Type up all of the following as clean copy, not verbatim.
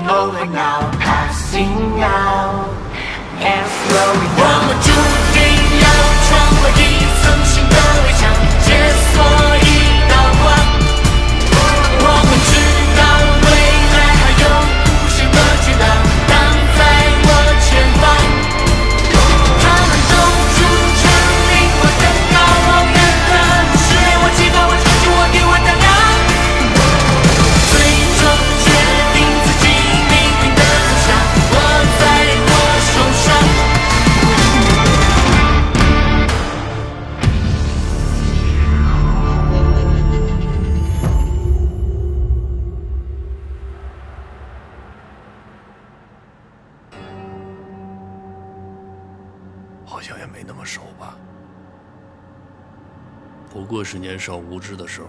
rolling out, passing out, and slowing down. 我们注定要闯过一层新的围墙，解锁一道光。我们知道未来还有无限的巨浪挡在我前方，他们都筑成灵魂的高远了，是我祈祷，我相信我给我胆量。 最终决定自己命运的走向，握在我手上。好像也没那么熟吧，不过是年少无知的时候。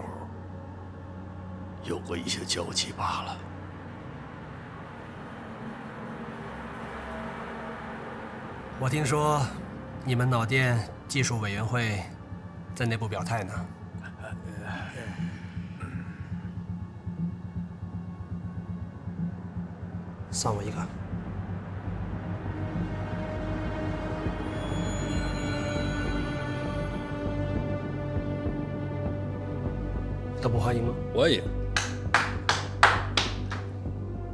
有过一些交集罢了。我听说，你们脑电技术委员会在内部表态呢。算我一个。都不欢迎吗？欢迎。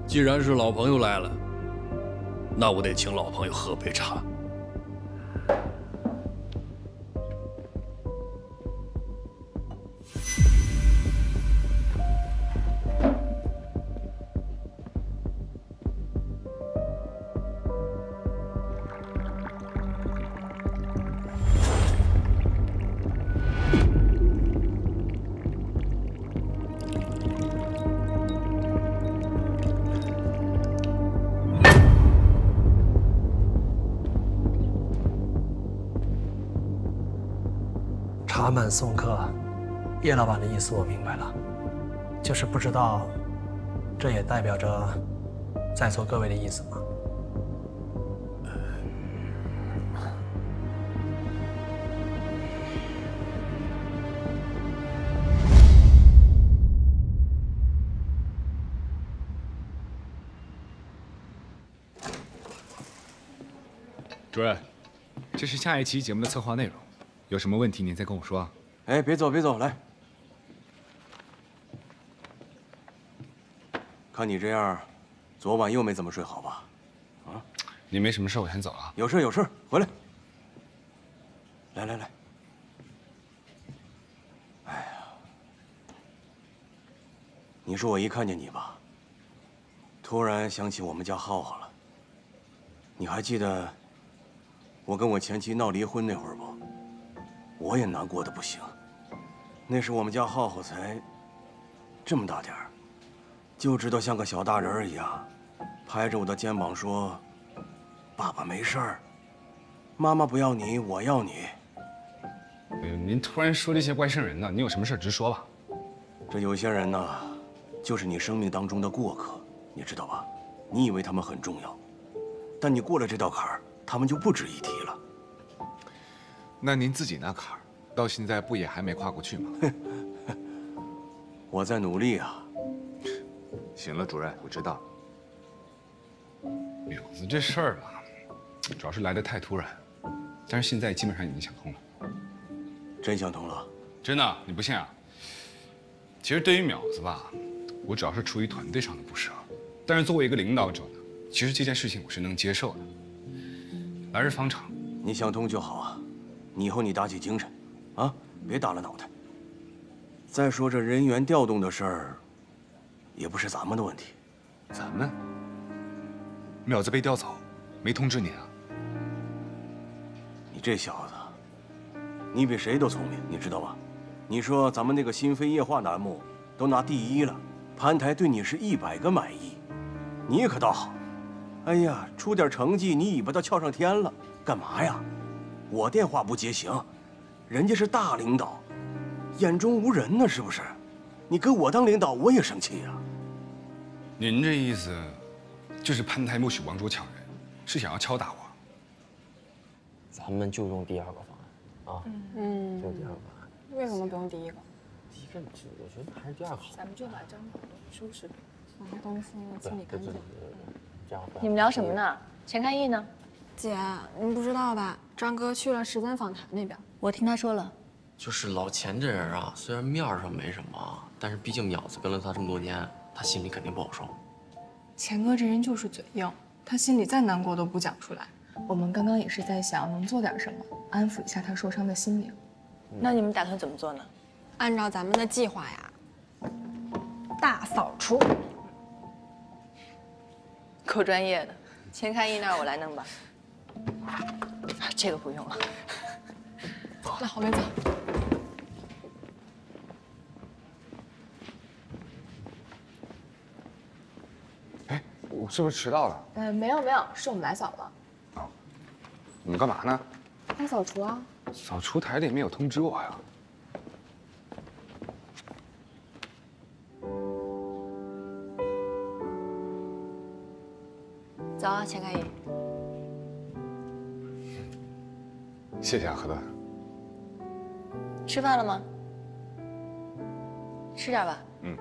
既然是老朋友来了，那我得请老朋友喝杯茶。茶满送客，叶老板的意思我明白了，就是不知道，这也代表着在座各位的意思吗？主任，这是下一期节目的策划内容。 有什么问题您再跟我说啊。哎，别走，别走，来。看你这样，昨晚又没怎么睡好吧？啊？您没什么事，我先走了。有事有事，回来。来来来。哎呀，你说我一看见你吧，突然想起我们家浩浩了。你还记得我跟我前妻闹离婚那会儿不？ 我也难过的不行，那时我们家浩浩才这么大点儿，就知道像个小大人一样，拍着我的肩膀说：“爸爸没事儿，妈妈不要你，我要你。”您突然说这些怪瘆人的，你有什么事直说吧。这有些人呢，就是你生命当中的过客，你知道吧？你以为他们很重要，但你过了这道坎儿，他们就不值一提了。 那您自己那坎儿，到现在不也还没跨过去吗？我在努力啊。行了，主任，我知道了。淼子这事儿吧，主要是来得太突然，但是现在基本上已经想通了。真想通了？真的？你不信啊？其实对于淼子吧，我主要是出于团队上的不舍，但是作为一个领导者呢，其实这件事情我是能接受的。来日方长，你想通就好啊。 你以后你打起精神，啊，别耷拉脑袋。再说这人员调动的事儿，也不是咱们的问题。咱们？淼子被调走，没通知您啊？你这小子，你比谁都聪明，你知道吧？你说咱们那个新飞液化栏目都拿第1了，盘台对你是100个满意，你可倒好。哎呀，出点成绩，你尾巴都翘上天了，干嘛呀？ 我电话不接行，人家是大领导，眼中无人呢，是不是？你跟我当领导，我也生气呀。您这意思，就是潘台默许王卓抢人，是想要敲打我？咱们就用第2个方案啊，就第2个方案。为什么不用第1个？第1个，我觉得还是第2个好。咱们就把张总收拾了。把东西清理干净。这样。你们聊什么呢？钱开义呢？姐，您不知道吧？张哥去了时间访谈那边。我听他说了。就是老钱这人啊，虽然面上没什么，但是毕竟淼子跟了他这么多年，他心里肯定不好受。钱哥这人就是嘴硬，他心里再难过都不讲出来。我们刚刚也是在想能做点什么，安抚一下他受伤的心灵。那你们打算怎么做呢？按照咱们的计划呀，大扫除。够专业的，钱开义那儿我来弄吧。这个不用了。那好，梅走。哎，我是不是迟到了？没有，是我们来扫了。你们干嘛呢？大扫除啊。扫除台里没有通知我呀。走啊，钱开义。谢谢啊，何段。吃饭了吗？吃点吧。嗯。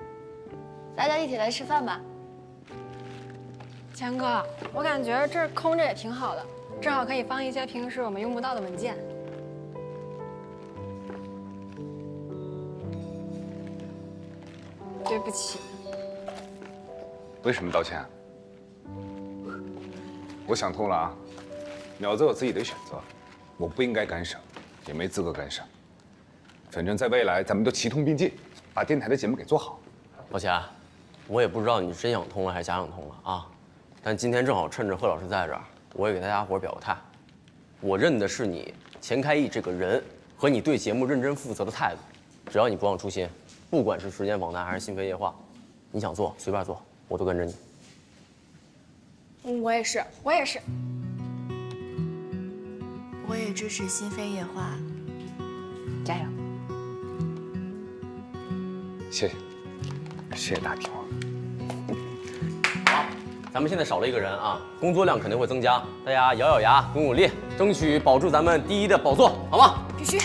大家一起来吃饭吧。钱哥，我感觉这儿空着也挺好的，正好可以放一些平时我们用不到的文件。对不起。为什么道歉？我想通了啊，淼子有自己的选择，我不应该干涉，也没资格干涉。反正在未来，咱们都齐同并进，把电台的节目给做好。老钱，我也不知道你是真想通了还是假想通了啊，但今天正好趁着贺老师在这儿，我也给大家伙表个态，我认的是你钱开义这个人和你对节目认真负责的态度。只要你不忘初心，不管是时间访谈还是心扉夜话，你想做随便做，我都跟着你。我也是。我也支持心扉夜话，加油！谢谢，谢谢大体王。好，咱们现在少了一个人啊，工作量肯定会增加，大家咬咬牙，努努力，争取保住咱们第一的宝座，好吗？必须。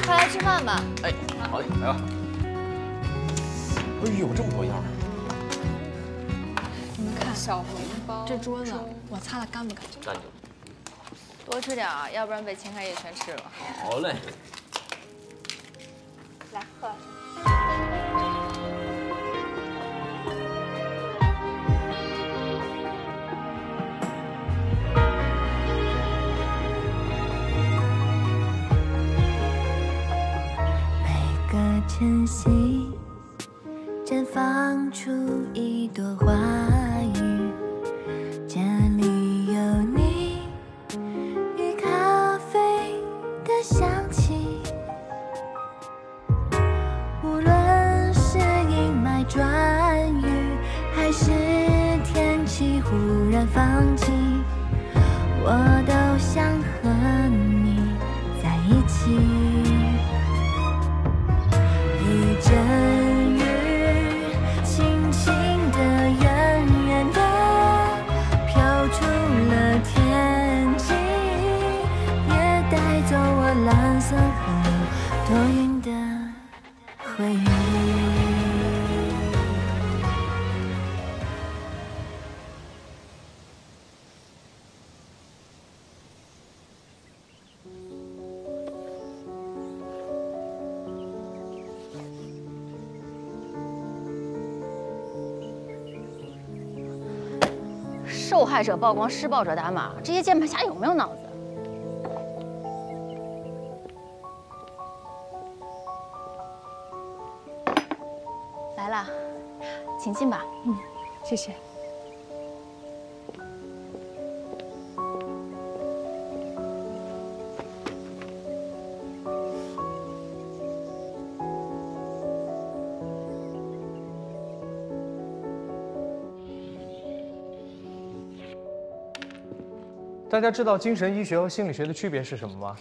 快来吃饭吧。哎，好嘞，来吧。哎呦，这么多样啊！你们看，小红包，这桌子我擦的干不干净？干净。多吃点啊，要不然被钱开义全吃了。好嘞。来，喝。每个晨曦绽放出一朵花语，这里有你与咖啡的香气，无论是阴霾转雨，还是天气忽然放晴，我都想和你在一起。一阵雨轻轻地远远地飘出了天际，也带走我蓝色和多云的回忆。受害者曝光，施暴者打码，这些键盘侠有没有脑子？来了，请进吧。谢谢。大家知道精神医学和心理学的区别是什么吗？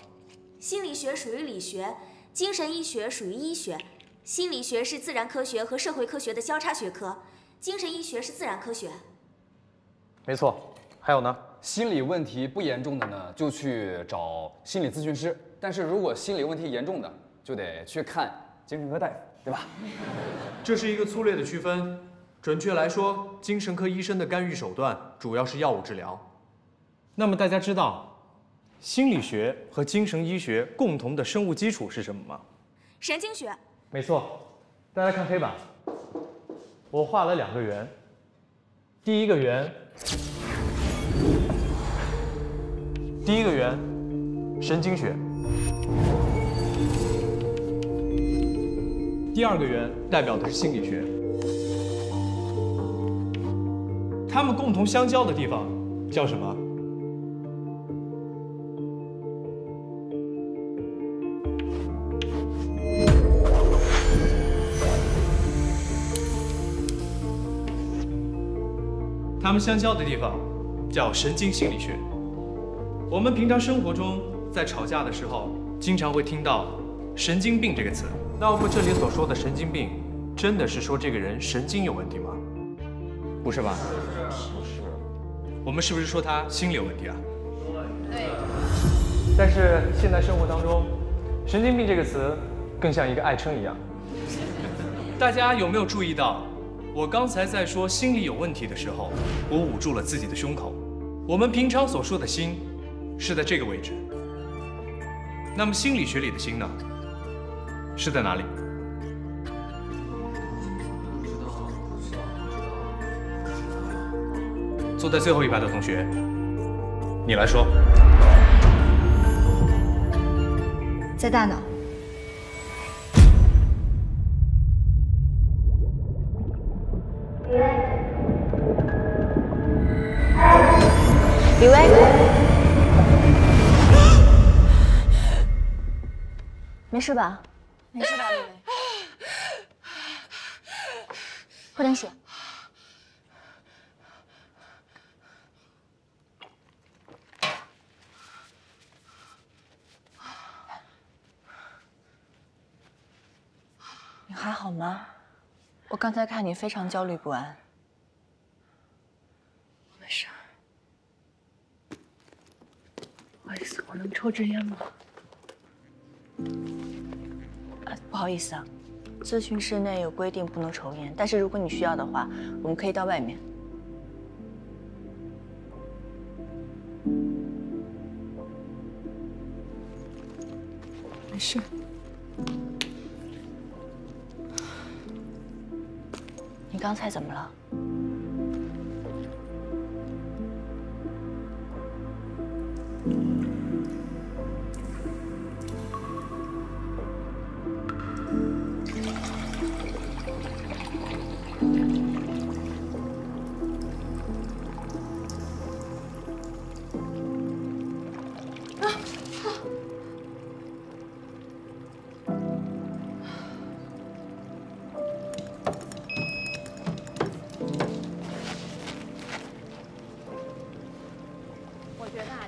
心理学属于理学，精神医学属于医学。心理学是自然科学和社会科学的交叉学科，精神医学是自然科学。没错，还有呢？心理问题不严重的呢，就去找心理咨询师；但是如果心理问题严重的，就得去看精神科大夫。对吧？这是一个粗略的区分。准确来说，精神科医生的干预手段主要是药物治疗。那么大家知道，心理学和精神医学共同的生物基础是什么吗？神经学。没错。大家看黑板，我画了2个圆。第一个圆，神经学。第2个圆代表的是心理学。它们共同相交的地方叫什么？它们相交的地方叫神经心理学。我们平常生活中在吵架的时候，经常会听到“神经病”这个词。那我们这里所说的神经病，真的是说这个人神经有问题吗？不是吧？不是。我们是不是说他心理有问题啊？对。但是现在生活当中，“神经病”这个词更像一个爱称一样。大家有没有注意到？我刚才在说心理有问题的时候，我捂住了自己的胸口。我们平常所说的心，是在这个位置。那么心理学里的心呢，是在哪里？坐在最后一排的同学，你来说。在大脑。李薇，没事吧？没事吧，李薇？喝点水。你还好吗？我刚才看你非常焦虑不安。没事。不好意思，我能抽支烟吗？不好意思啊，咨询室内有规定不能抽烟，但是如果你需要的话，我们可以到外面。没事。你刚才怎么了？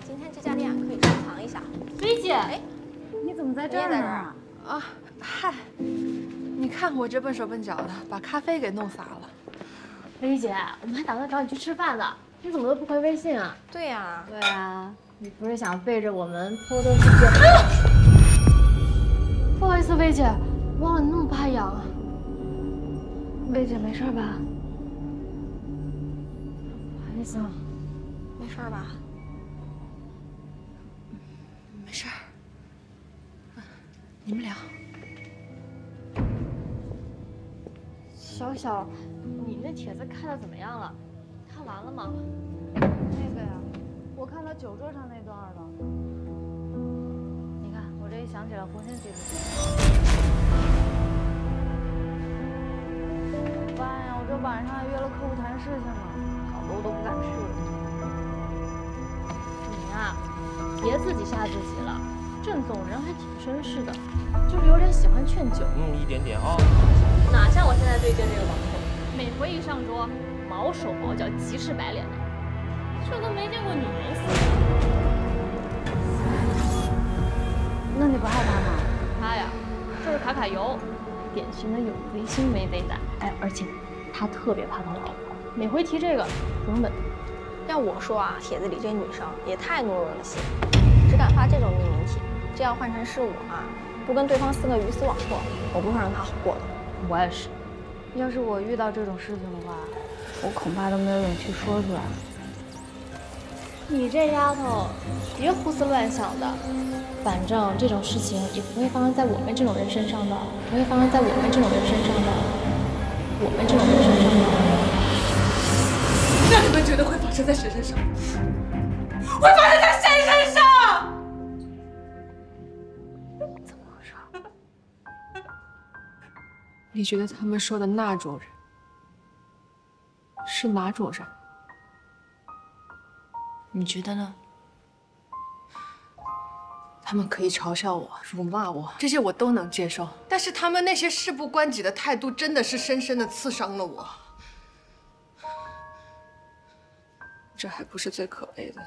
今天这家店可以收藏一下。薇姐，哎，你怎么在这儿呢？啊，嗨，你看我这笨手笨脚的，把咖啡给弄洒了。薇姐，我们还打算找你去吃饭呢，你怎么都不回微信啊？对呀，对啊，你不是想背着我们偷偷去见？不好意思，薇姐，忘了你那么怕痒。薇姐没事吧？不好意思啊，没事吧？没事。你们聊。小小，你那帖子看的怎么样了？看完了吗？那个呀，我看到酒桌上那段了。你看，我这一想起来，浑身鸡皮疙瘩。怎么办呀？我这晚上还约了客户谈事情呢，好多我都不敢去了。你呀，别自己吓自己了。郑总人还挺绅士的，就是有点喜欢劝酒。一点点啊。哪像我现在对阵这个网红，每回一上桌，毛手毛脚、急赤白脸的，这都没见过女人死。那你不害怕吗？他呀，就是卡卡油，典型的有贼心没贼胆。哎，而且他特别怕他老婆，每回提这个不用问。要我说啊，帖子里这女生也太懦弱了些，只敢发这种匿名帖。这要换成是我啊，不跟对方4个鱼死网破，我不会让他好过的。我也是。要是我遇到这种事情的话，我恐怕都没有勇气说出来。你这丫头，别胡思乱想的。反正这种事情也不会发生在我们这种人身上的，不会发生在我们这种人身上的，我们这种人身上的。那你们觉得会发生在谁身上？会发生在谁身上？怎么回事？你觉得他们说的那种人是哪种人？你觉得呢？他们可以嘲笑我、辱骂我，这些我都能接受。但是他们那些事不关己的态度，真的是深深的刺伤了我。这还不是最可悲的，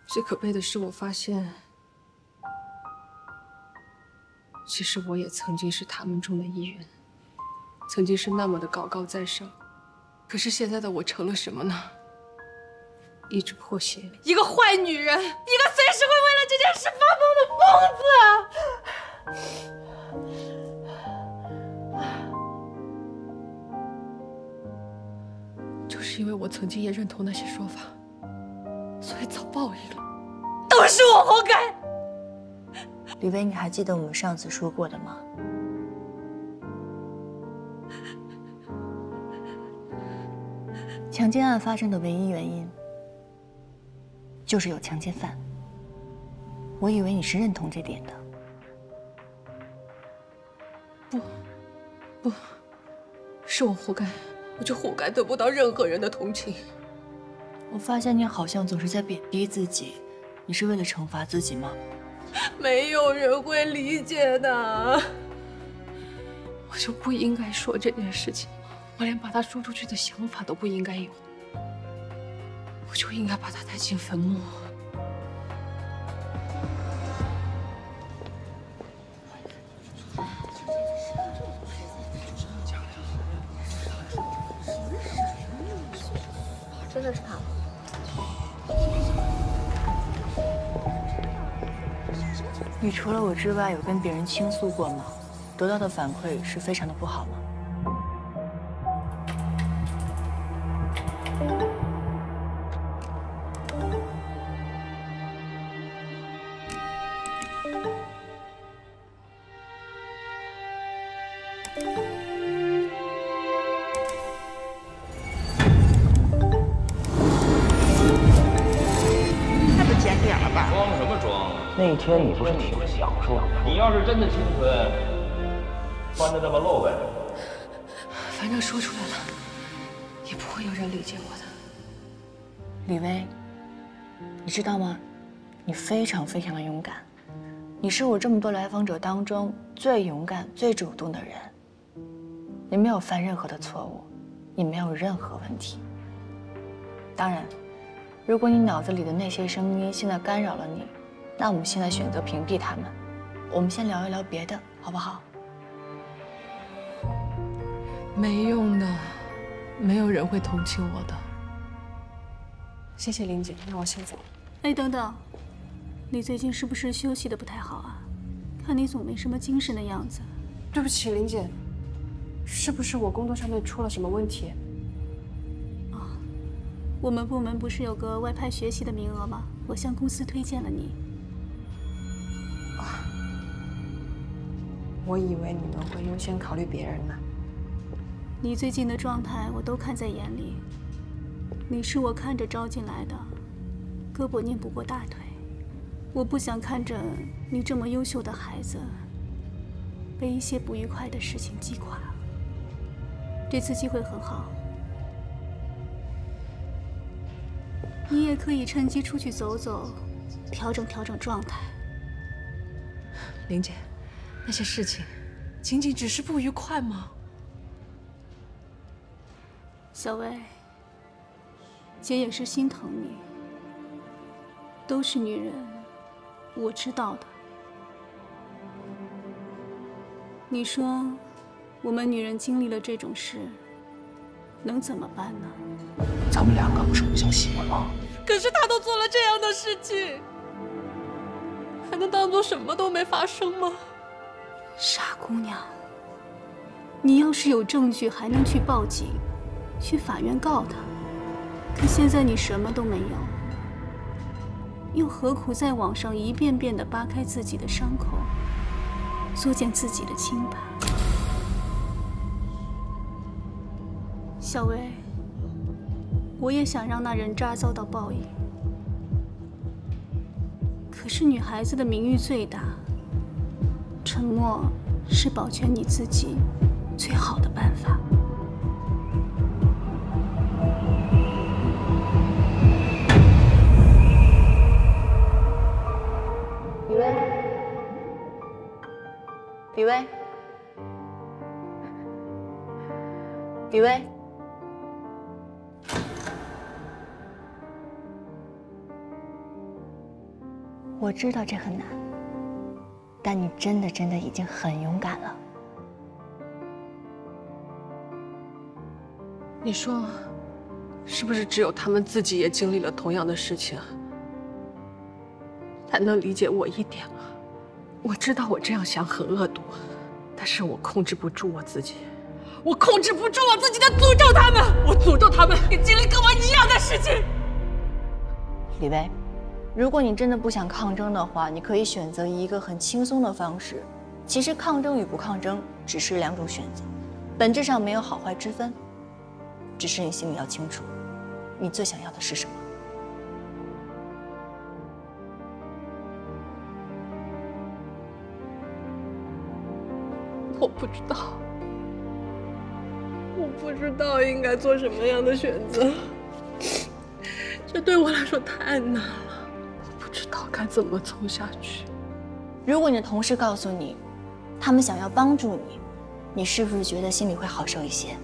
最可悲的是我发现，其实我也曾经是他们中的一员，曾经是那么的高高在上。可是现在的我成了什么呢？一只破鞋，一个坏女人，一个随时会为了这件事发疯的疯子。就是因为我曾经也认同那些说法，所以遭报应了，都是我活该。李薇，你还记得我们上次说过的吗？强奸案发生的唯一原因，就是有强奸犯。我以为你是认同这点的。不，是我活该，我就活该得不到任何人的同情。我发现你好像总是在贬低自己，你是为了惩罚自己吗？没有人会理解的。我就不应该说这件事情，我连把它说出去的想法都不应该有，我就应该把它带进坟墓。真的是他吗？你除了我之外，有跟别人倾诉过吗？得到的反馈是非常的不好吗？太不检点了吧？装什么装？那天你不是挺享受的？你要是真的清纯，穿的这么露呗。反正说出来了，也不会有人理解我的。李薇，你知道吗？你非常非常的勇敢，你是我这么多来访者当中最勇敢、最主动的人。你没有犯任何的错误，你没有任何问题。当然，如果你脑子里的那些声音现在干扰了你，那我们现在选择屏蔽他们。我们先聊一聊别的，好不好？没用的，没有人会同情我的。谢谢林姐，那我先走。哎，等等，你最近是不是休息的不太好啊？看你总没什么精神的样子。对不起，林姐，是不是我工作上面出了什么问题？我们部门不是有个外派学习的名额吗？我向公司推荐了你。我以为你们会优先考虑别人呢。你最近的状态我都看在眼里，你是我看着招进来的，胳膊拧不过大腿，我不想看着你这么优秀的孩子被一些不愉快的事情击垮。这次机会很好，你也可以趁机出去走走，调整调整状态。林姐，那些事情仅仅只是不愉快吗？小薇，姐也是心疼你。都是女人，我知道的。你说，我们女人经历了这种事，能怎么办呢？咱们两个不是互相喜欢吗？可是他都做了这样的事情，还能当做什么都没发生吗？傻姑娘，你要是有证据，还能去报警，去法院告他。可现在你什么都没有，又何苦在网上一遍遍地扒开自己的伤口，作践自己的清白？小薇，我也想让那人渣遭到报应，可是女孩子的名誉最大，沉默是保全你自己最好的办法。李薇，李薇，我知道这很难，但你真的已经很勇敢了。你说，是不是只有他们自己也经历了同样的事情，才能理解我一点啊？我知道我这样想很恶毒，但是我控制不住我自己，我控制不住我自己的诅咒他们，我诅咒他们也经历跟我一样的事情。李薇，如果你真的不想抗争的话，你可以选择一个很轻松的方式。其实抗争与不抗争只是两种选择，本质上没有好坏之分，只是你心里要清楚，你最想要的是什么。我不知道，我不知道应该做什么样的选择，这对我来说太难了，我不知道该怎么走下去。如果你的同事告诉你，他们想要帮助你，你是不是觉得心里会好受一些？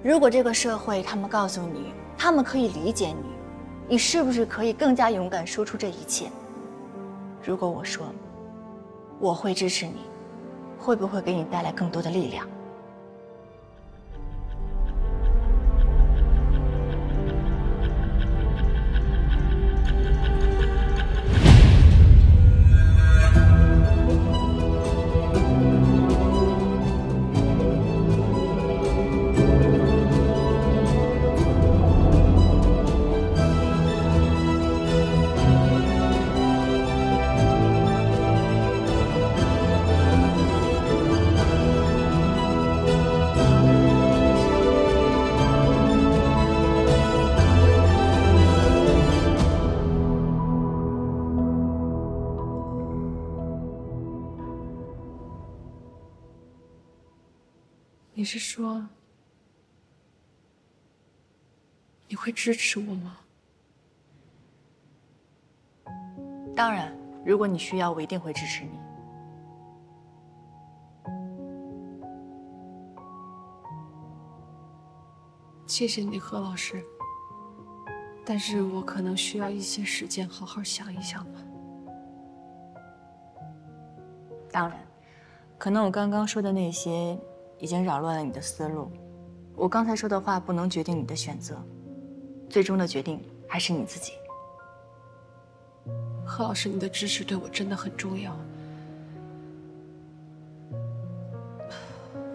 如果这个社会他们告诉你，他们可以理解你，你是不是可以更加勇敢说出这一切？如果我说我会支持你，会不会给你带来更多的力量？你是说，你会支持我吗？当然，如果你需要，我一定会支持你。谢谢你，何老师。但是我可能需要一些时间好好想一想吧。当然，可能我刚刚说的那些已经扰乱了你的思路。我刚才说的话不能决定你的选择，最终的决定还是你自己。何老师，你的支持对我真的很重要。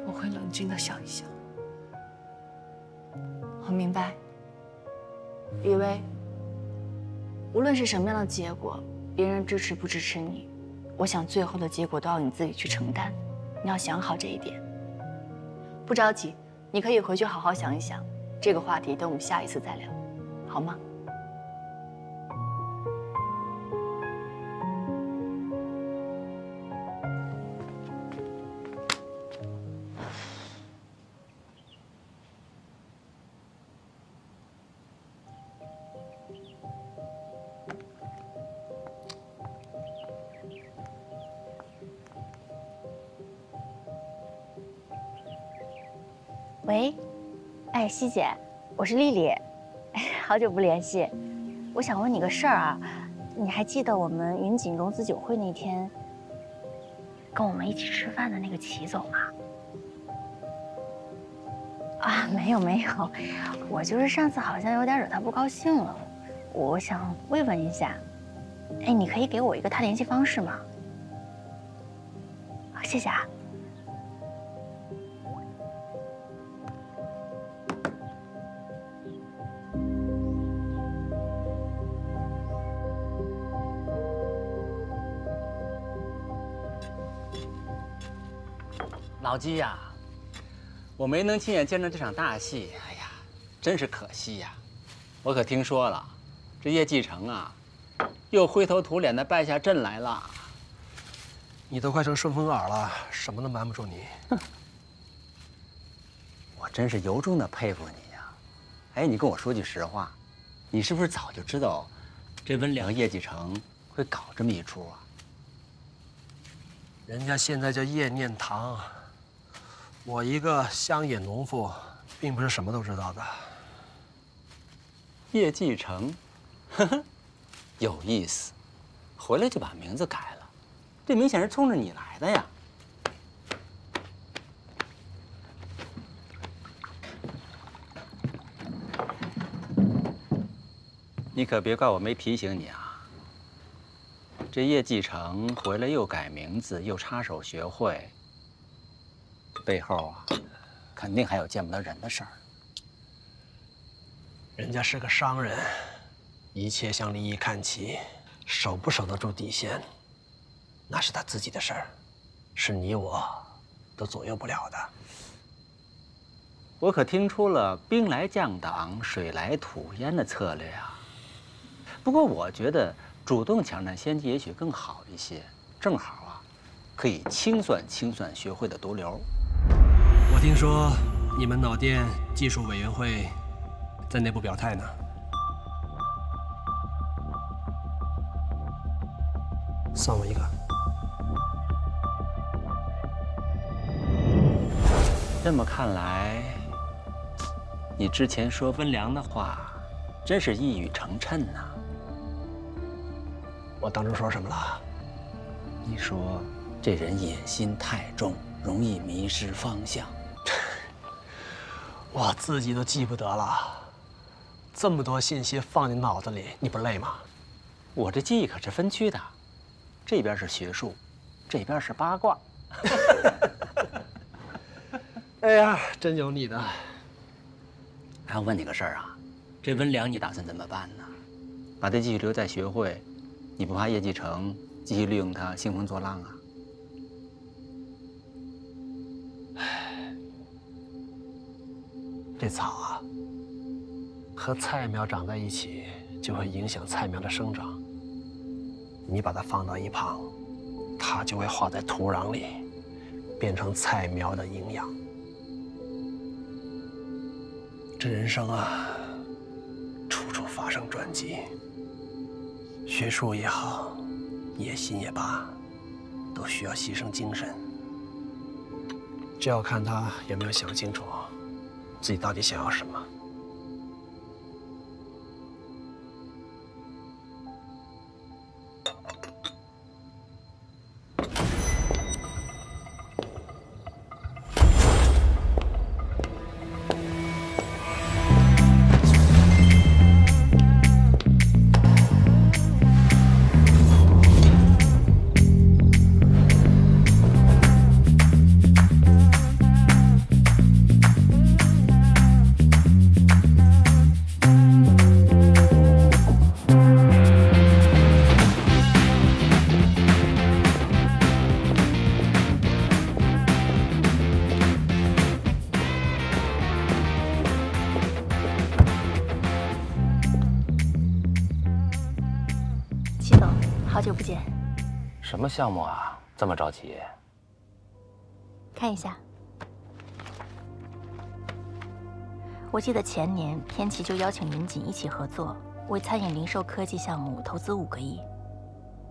我会冷静的想一想。我明白，李薇，无论是什么样的结果，别人支持不支持你，我想最后的结果都要你自己去承担。你要想好这一点。不着急，你可以回去好好想一想。这个话题等我们下一次再聊，好吗？喂，哎，西姐，我是丽丽，好久不联系。我想问你个事儿啊，你还记得我们云锦融资酒会那天跟我们一起吃饭的那个齐总吗？啊，没有没有，我就是上次好像有点惹他不高兴了，我想慰问一下。哎，你可以给我一个他联系方式吗？谢谢啊。老姬呀，我没能亲眼见着这场大戏，哎呀，真是可惜呀！我可听说了，这叶继承啊，又灰头土脸的败下阵来了。你都快成顺风耳了，什么都瞒不住你。我真是由衷的佩服你呀！哎，你跟我说句实话，你是不是早就知道这温良叶继承会搞这么一出啊？人家现在叫叶念堂，我一个乡野农妇，并不是什么都知道的。叶继承，呵呵，有意思，回来就把名字改了，这明显是冲着你来的呀。你可别怪我没提醒你啊！这叶继承回来又改名字，又插手学会，背后啊，肯定还有见不得人的事儿。人家是个商人，一切向利益看齐，守不守得住底线，那是他自己的事儿，是你我都左右不了的。我可听出了兵来将挡，水来土掩的策略啊。不过我觉得主动抢占先机也许更好一些，正好啊，可以清算清算学会的毒瘤。我听说你们脑电技术委员会在内部表态呢。算我一个。这么看来，你之前说温良的话，真是一语成谶呐。我当初说什么了？你说这人野心太重，容易迷失方向。我自己都记不得了，这么多信息放你脑子里，你不累吗？我这记忆可是分区的，这边是学术，这边是八卦。哎呀，真有你的！还要问你个事儿啊，这温良你打算怎么办呢？把他继续留在学会，你不怕叶继承继续利用他兴风作浪啊？这草啊，和菜苗长在一起，就会影响菜苗的生长。你把它放到一旁，它就会化在土壤里，变成菜苗的营养。这人生啊，处处发生转机。学术也好，野心也罢，都需要牺牲精神。这要看他有没有想清楚自己到底想要什么。好久不见。什么项目啊？这么着急？看一下，我记得前年天齐就邀请云锦一起合作，为餐饮零售科技项目投资5个亿。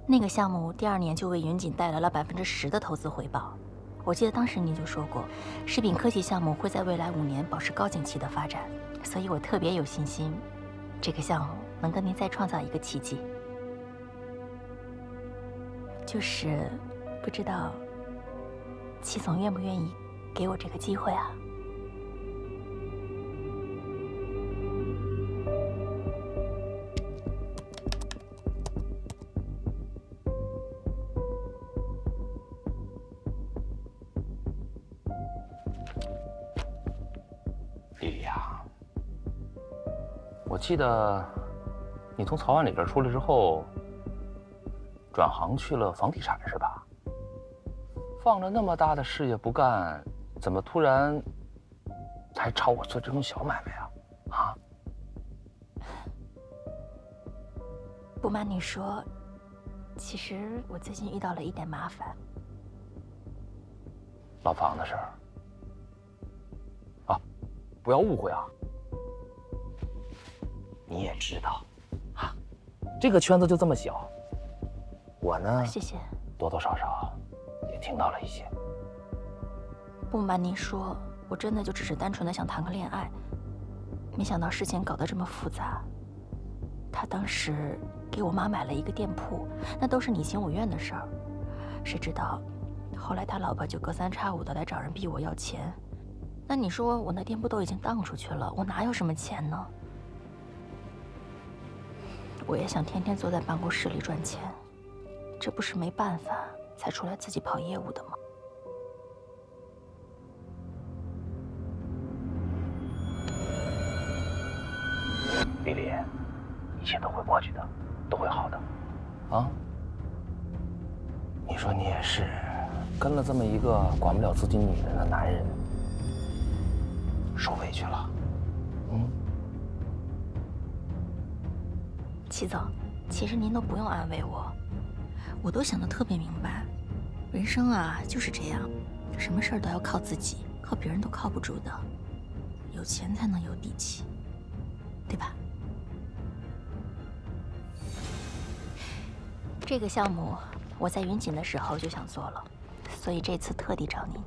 那个项目第2年就为云锦带来了10%的投资回报。我记得当时你就说过，食品科技项目会在未来5年保持高景气的发展，所以我特别有信心，这个项目能跟您再创造一个奇迹。就是不知道齐总愿不愿意给我这个机会啊？记得你从曹万里这儿出来之后，转行去了房地产是吧？放着那么大的事业不干，怎么突然还找我做这种小买卖啊？啊？不瞒你说，其实我最近遇到了一点麻烦。老房的事儿啊，不要误会啊。你也知道，啊，这个圈子就这么小，我呢，谢谢，多多少少也听到了一些。不瞒你说，我真的就只是单纯的想谈个恋爱，没想到事情搞得这么复杂。他当时给我妈买了一个店铺，那都是你情我愿的事儿。谁知道，后来他老婆就隔三差五的来找人逼我要钱。那你说我那店铺都已经当出去了，我哪有什么钱呢？我也想天天坐在办公室里赚钱，这不是没办法才出来自己跑业务的吗？丽丽，一切都会过去的，都会好的，啊？你说你也是，跟了这么一个管不了自己女人的男人，受委屈了，齐总，其实您都不用安慰我，我都想得特别明白，人生啊就是这样，什么事儿都要靠自己，靠别人都靠不住的，有钱才能有底气，对吧？这个项目我在云锦的时候就想做了，所以这次特地找您。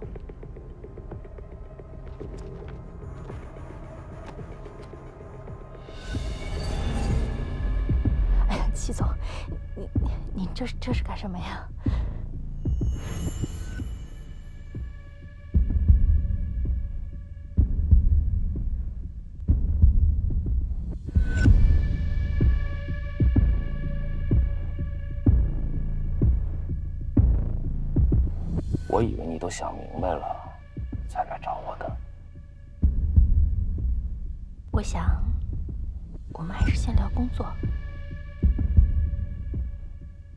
哎呀，齐总，你这是干什么呀？我以为你都想明白了，才来找我的。我想，我们还是先聊工作。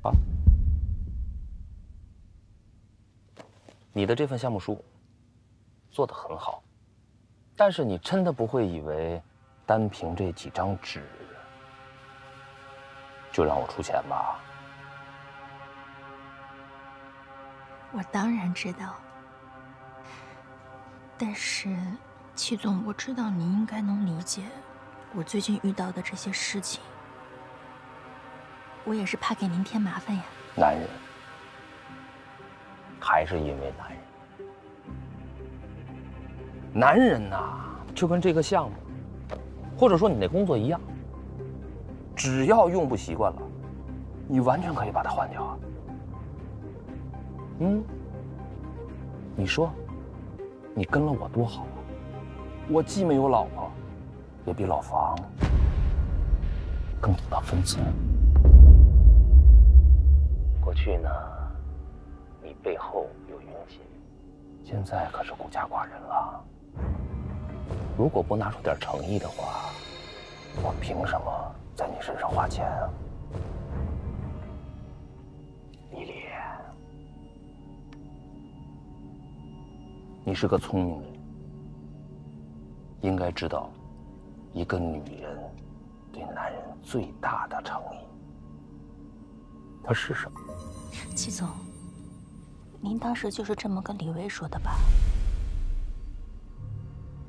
好。你的这份项目书做得很好，但是你真的不会以为单凭这几张纸就让我出钱吧？我当然知道，但是齐总，我知道你应该能理解我最近遇到的这些事情。我也是怕给您添麻烦呀。男人，还是因为男人。男人呐，就跟这个项目，或者说你那工作一样，只要用不习惯了，你完全可以把它换掉啊。你说，你跟了我多好啊！我既没有老婆，也比老房更得到分寸。过去呢，你背后有云锦，现在可是孤家寡人了。如果不拿出点诚意的话，我凭什么在你身上花钱啊？丽丽，你是个聪明人，应该知道，一个女人对男人最大的诚意，它是什么？齐总，您当时就是这么跟李薇说的吧？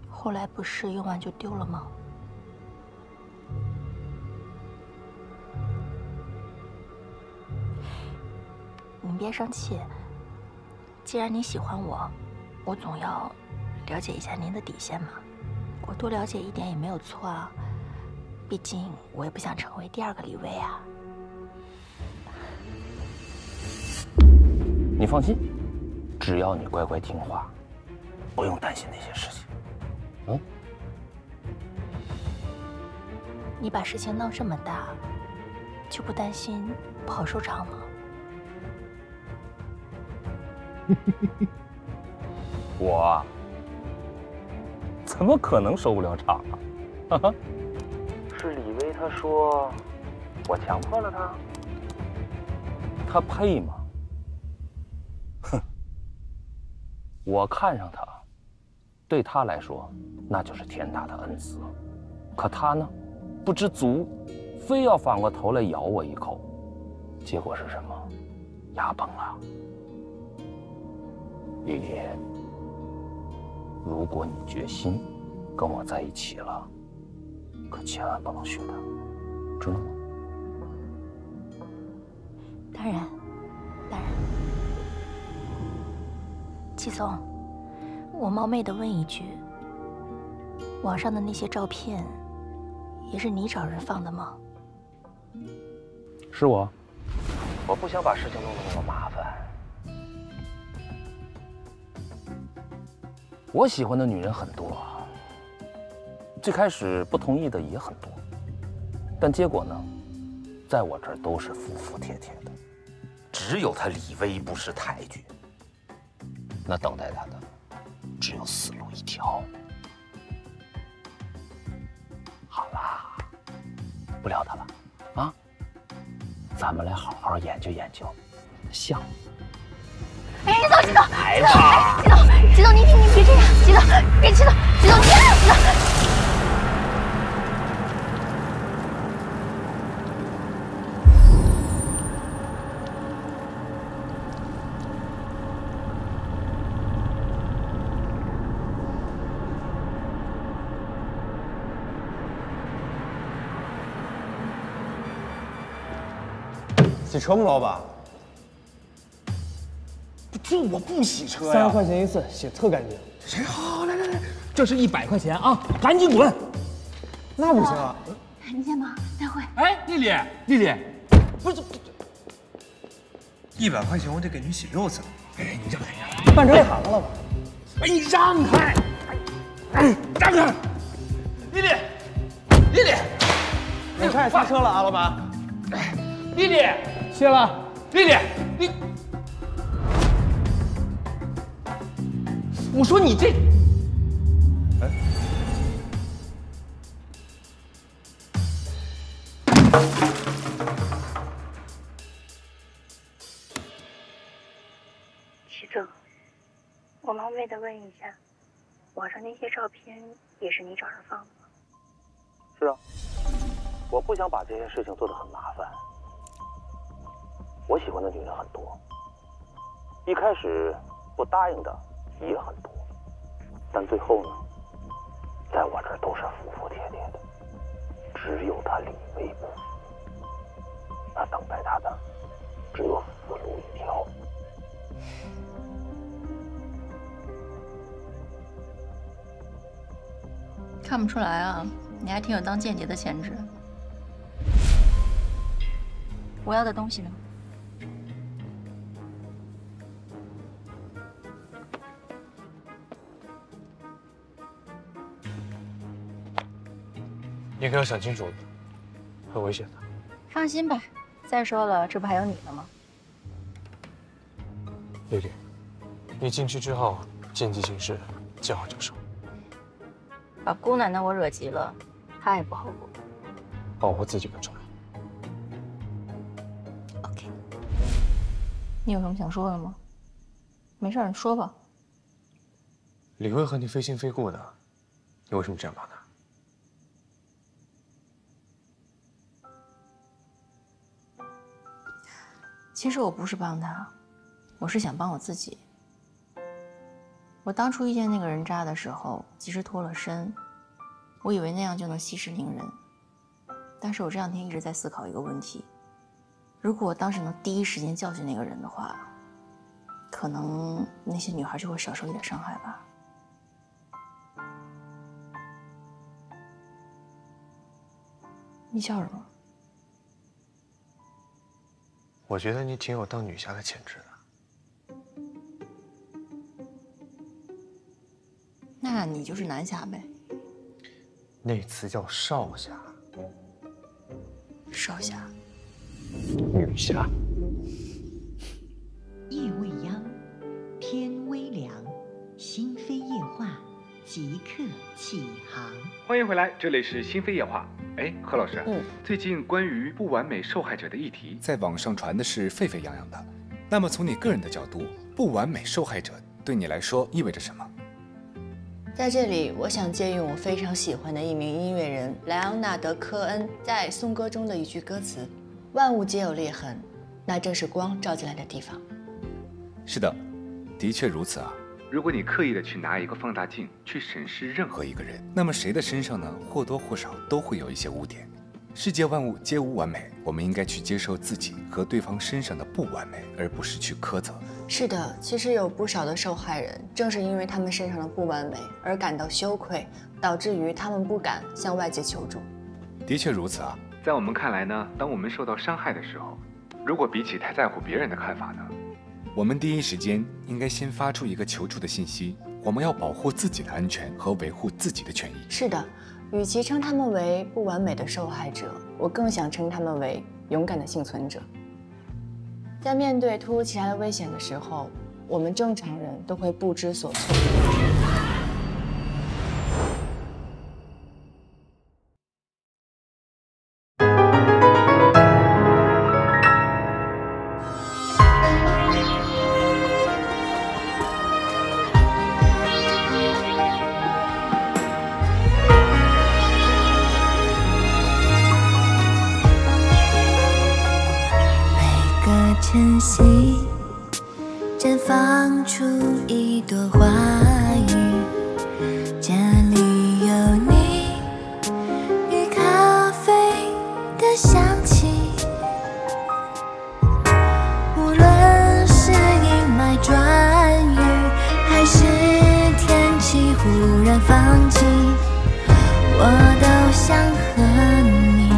后来不是用完就丢了吗？您别生气，既然你喜欢我，我总要了解一下您的底线嘛。我多了解一点也没有错啊，毕竟我也不想成为第二个李薇啊。你放心，只要你乖乖听话，不用担心那些事情。你把事情闹这么大，就不担心不好收场吗？我怎么可能收不了场啊？是李他说我强迫了他，他配吗？哼，我看上他，对他来说那就是天大的恩赐，可他呢，不知足，非要反过头来咬我一口，结果是什么？牙崩了。丽丽，如果你决心跟我在一起了，可千万不能学他，知道吗？当然，当然。季总，我冒昧的问一句，网上的那些照片，也是你找人放的吗？是我，我不想把事情弄得那么麻烦。我喜欢的女人很多，最开始不同意的也很多，但结果呢，在我这儿都是服服帖帖的，只有他李威不识抬举，那等待他的只有死路一条。好啦，不聊他了啊，咱们来好好研究研究项目。哎，季总，来吧，季总，你别这样，季总，别季总，季总，你别季总。洗车吗，老板？就我不洗车呀。30块钱一次，洗特干净。谁好？来来来，这是100块钱啊，赶紧滚！那不行啊。你先忙，待会。哎，丽丽，丽丽，不是，100块钱我得给您洗6次。哎，你让开呀！办成行了吧？哎，你让开！哎，让开！丽丽，丽丽，我差点刹车了啊，老板。丽丽，谢了。丽丽，你，我说你这，哎，徐总，我冒昧的问一下，网上那些照片也是你找人放的吗？是啊，我不想把这些事情做得很麻烦。我喜欢的女人很多，一开始不答应的也很多，但最后呢，在我这儿都是服服帖帖的，只有他李威不服，那等待他的只有死路一条。看不出来啊，你还挺有当间谍的潜质。我要的东西呢？你可要想清楚了，很危险的。放心吧，再说了，这不还有你呢吗？丽丽，你进去之后见机行事，见好就收。把姑奶奶我惹急了，她也不好过。保护自己更重要。OK。你有什么想说的吗？没事，你说吧。李威和你非亲非故的，你为什么这样帮他？其实我不是帮他，我是想帮我自己。我当初遇见那个人渣的时候，及时脱了身，我以为那样就能息事宁人。但是我这两天一直在思考一个问题：如果我当时能第一时间教训那个人的话，可能那些女孩就会少受一点伤害吧。你笑什么？我觉得你挺有当女侠的潜质的。那你就是男侠呗。那词叫少侠。少侠。女侠。夜未央，天微凉，心扉夜话即刻起航。欢迎回来，这里是心扉夜话。哎，何老师，最近关于不完美受害者的议题在网上传的是沸沸扬扬的。那么从你个人的角度，不完美受害者对你来说意味着什么？在这里，我想借用我非常喜欢的一名音乐人莱昂纳德·科恩在《颂歌》中的一句歌词：“万物皆有裂痕，那正是光照进来的地方。”是的，的确如此啊。如果你刻意的去拿一个放大镜去审视任何一个人，那么谁的身上呢，或多或少都会有一些污点。世界万物皆无完美，我们应该去接受自己和对方身上的不完美，而不是去苛责。是的，其实有不少的受害人，正是因为他们身上的不完美而感到羞愧，导致于他们不敢向外界求助。的确如此啊。在我们看来呢，当我们受到伤害的时候，如果比起太在乎别人的看法呢，我们第一时间应该先发出一个求助的信息，我们要保护自己的安全和维护自己的权益。是的，与其称他们为不完美的受害者，我更想称他们为勇敢的幸存者。在面对突如其来的危险的时候，我们正常人都会不知所措。晨曦绽放出一朵花语，这里有你与咖啡的香气。无论是阴霾转雨，还是天气忽然放晴，我都想和你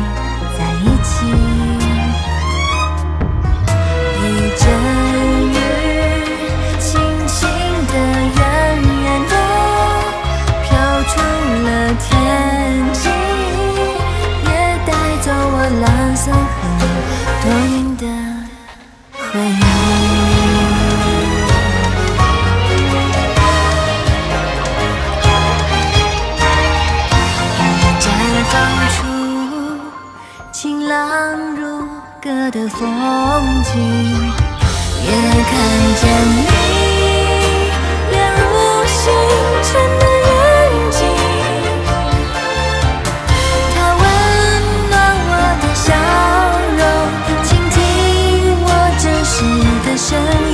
在一起。一阵雨，轻轻的，远远的，飘出了天际，也带走我蓝色和多云的回忆。雨绽放出晴朗如歌的风景。也看见你亮如星辰的眼睛，它温暖我的笑容，倾听我真实的声音。